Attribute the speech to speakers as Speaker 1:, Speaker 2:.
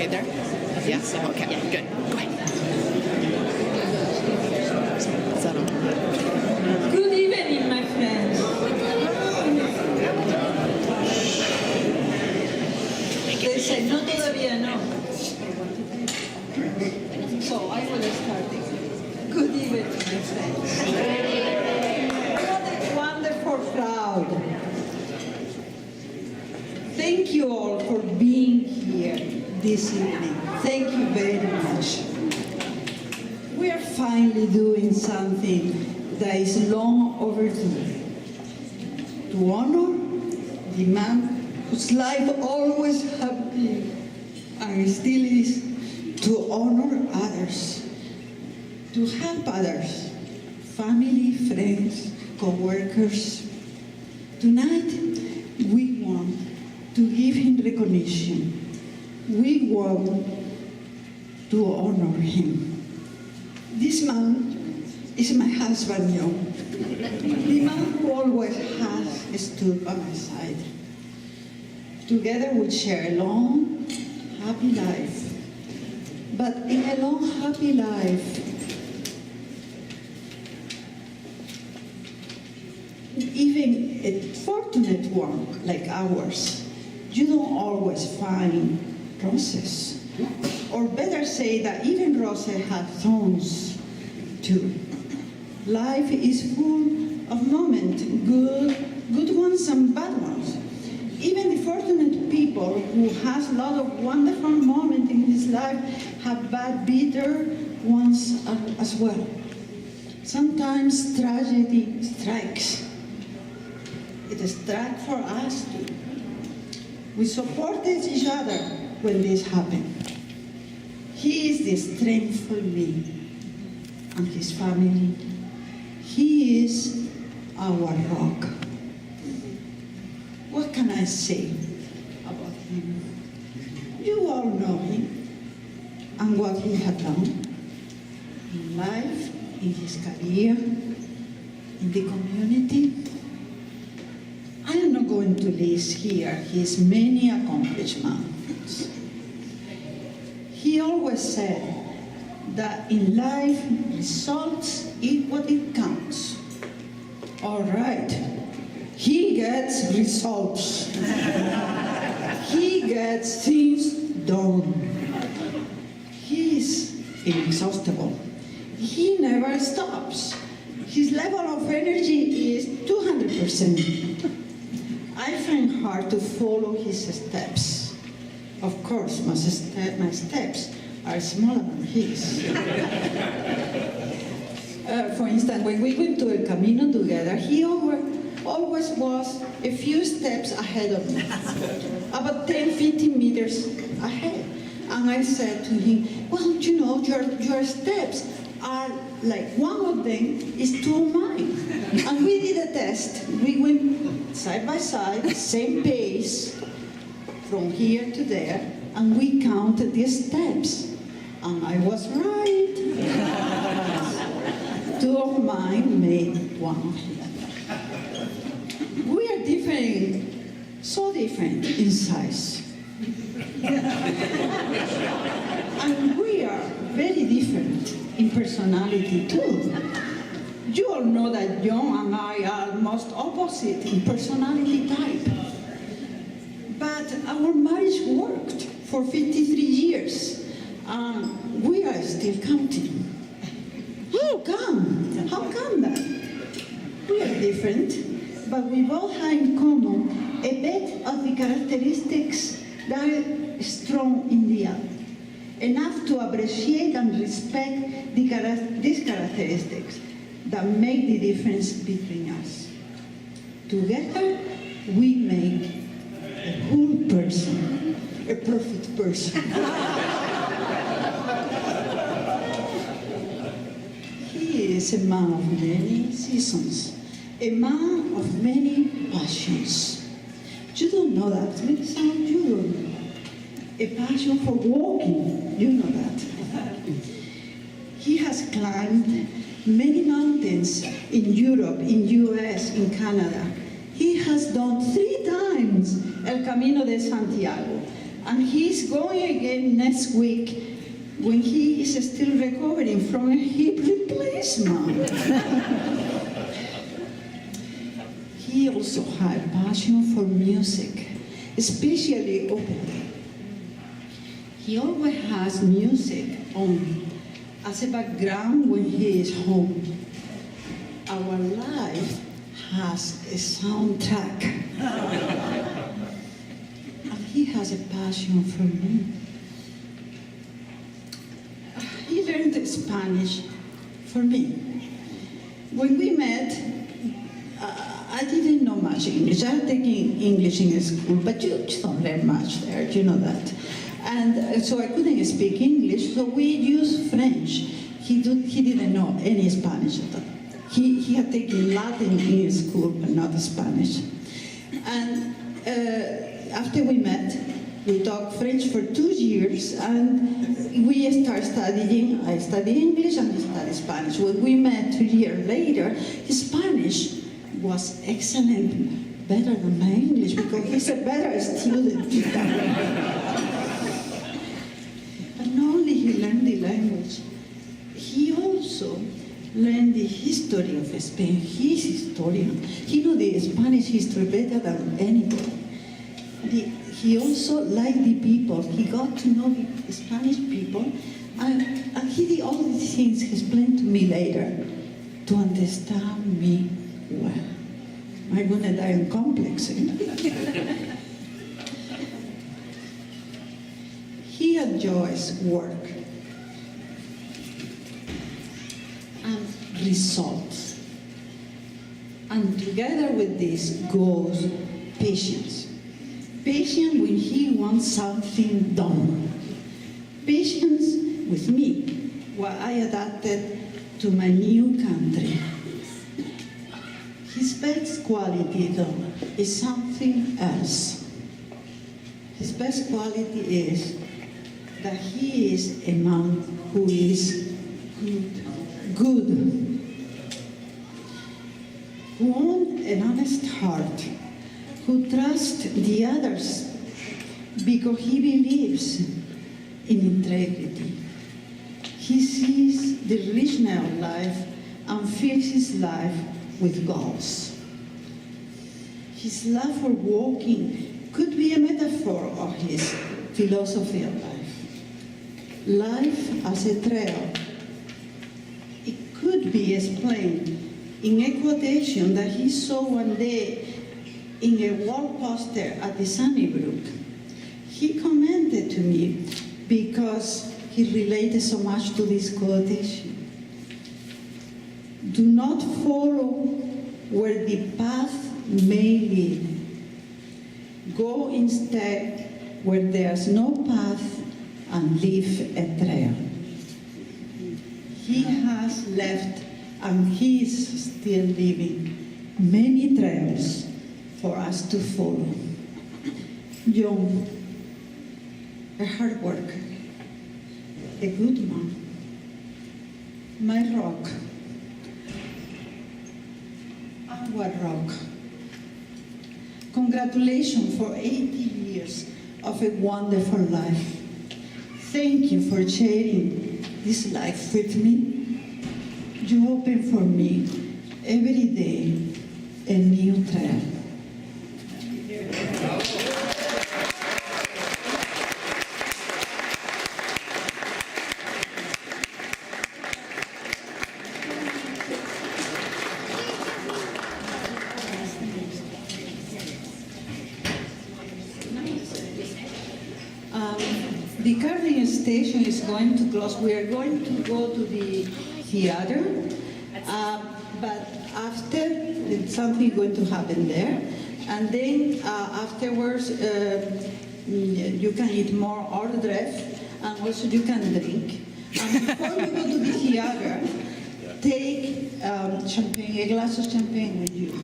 Speaker 1: okay there? Yes? Okay, good. Go ahead. Settle.
Speaker 2: Good evening, my friends. Dice, no, todavía no. So I will start. Good evening, my friends. What a wonderful crowd. Thank you all for being here this evening. Thank you very much. We are finally doing something that is long overdue. To honor the man whose life always has been and still is to honor others, to help others, family, friends, co-workers. Tonight, we want to give him recognition. We want to honor him. This man is my husband, John. The man who always has stood by my side. Together we share a long, happy life. But in a long, happy life, even a fortunate one like ours, you don't always find roses. Or better say that even roses have thorns too. Life is full of moments, good ones and bad ones. Even the fortunate people who has a lot of wonderful moments in his life have bad, bitter ones as well. Sometimes tragedy strikes. It strikes for us too. We supported each other when this happened. He is the strength for me and his family. He is our rock. What can I say about him? You all know him and what he had done in life, in his career, in the community. I am not going to list here his many accomplishments. He always said that in life, results is what it counts. All right, he gets results. He gets things done. He is inexhaustible. He never stops. His level of energy is 200%. I find hard to follow his steps. Of course, my steps are smaller than his. For instance, when we went to El Camino together, he always was a few steps ahead of me, about 10, 15 meters ahead. And I said to him, well, you know, your steps are like one of them is two of mine. And we did a test. We went side by side, same pace, from here to there, and we counted the steps. And I was right. Two of mine made one of him. We are different, so different in size. And we are very different in personality too. You all know that John and I are almost opposite in personality type. But our marriage worked for 53 years. We are still counting. How come? How come that? We are different, but we both have in common a bit of the characteristics that are strong in the other. Enough to appreciate and respect these characteristics that make the difference between us. Together, we make a whole person, a perfect person. He is a man of many seasons, a man of many passions. You don't know that. Maybe some of you don't know that. A passion for walking, you know that. He has climbed many mountains in Europe, in US, in Canada. He has done 3 times El Camino de Santiago. And he's going again next week when he is still recovering from a hip replacement. He also had a passion for music, especially opera. He always has music on as a background when he is home. Our life has a soundtrack. And he has a passion for me. He learned Spanish for me. When we met, I didn't know much English. I was taking English in school, but you don't learn much there, you know that. And so I couldn't speak English, so we used French. He didn't know any Spanish at all. He had taken Latin in school, but not Spanish. And after we met, we talked French for 2 years, and we started studying. I studied English and he studied Spanish. When we met 2 years later, his Spanish was excellent, better than my English, because he's a better student. But not only he learned the language, he also learned the history of Spain. He's historian. He knew the Spanish history better than anybody. He also liked the people. He got to know the Spanish people, and he did all these things he explained to me later to understand me well. I'm gonna die in complex. He enjoys work and results. And together with this goes patience. Patience when he wants something done. Patience with me, what I adapted to my new country. His best quality, though, is something else. His best quality is that he is a man who is good, who owns an honest heart, who trusts the others because he believes in integrity. He sees the richness of life and fills his life with goals. His love for walking could be a metaphor of his philosophy of life. Life as a trail. It could be explained in a quotation that he saw one day in a wall poster at the Sunnybrook. He commented to me because he related so much to this quotation. Do not follow where the path may lead. Go instead where there's no path and leave a trail. He has left and he is still leaving many trails for us to follow. John, a hard worker, a good man, my rock, our rock. Congratulations for 80 years of a wonderful life. Thank you for sharing this life with me. You open for me every day a new trail. The current station is going to close. We are going to go to the theater, but after, something is going to happen there. And then afterwards, you can eat more hors d'oeuvres, and also you can drink. And before you go to the theater, take champagne, a glass of champagne with you.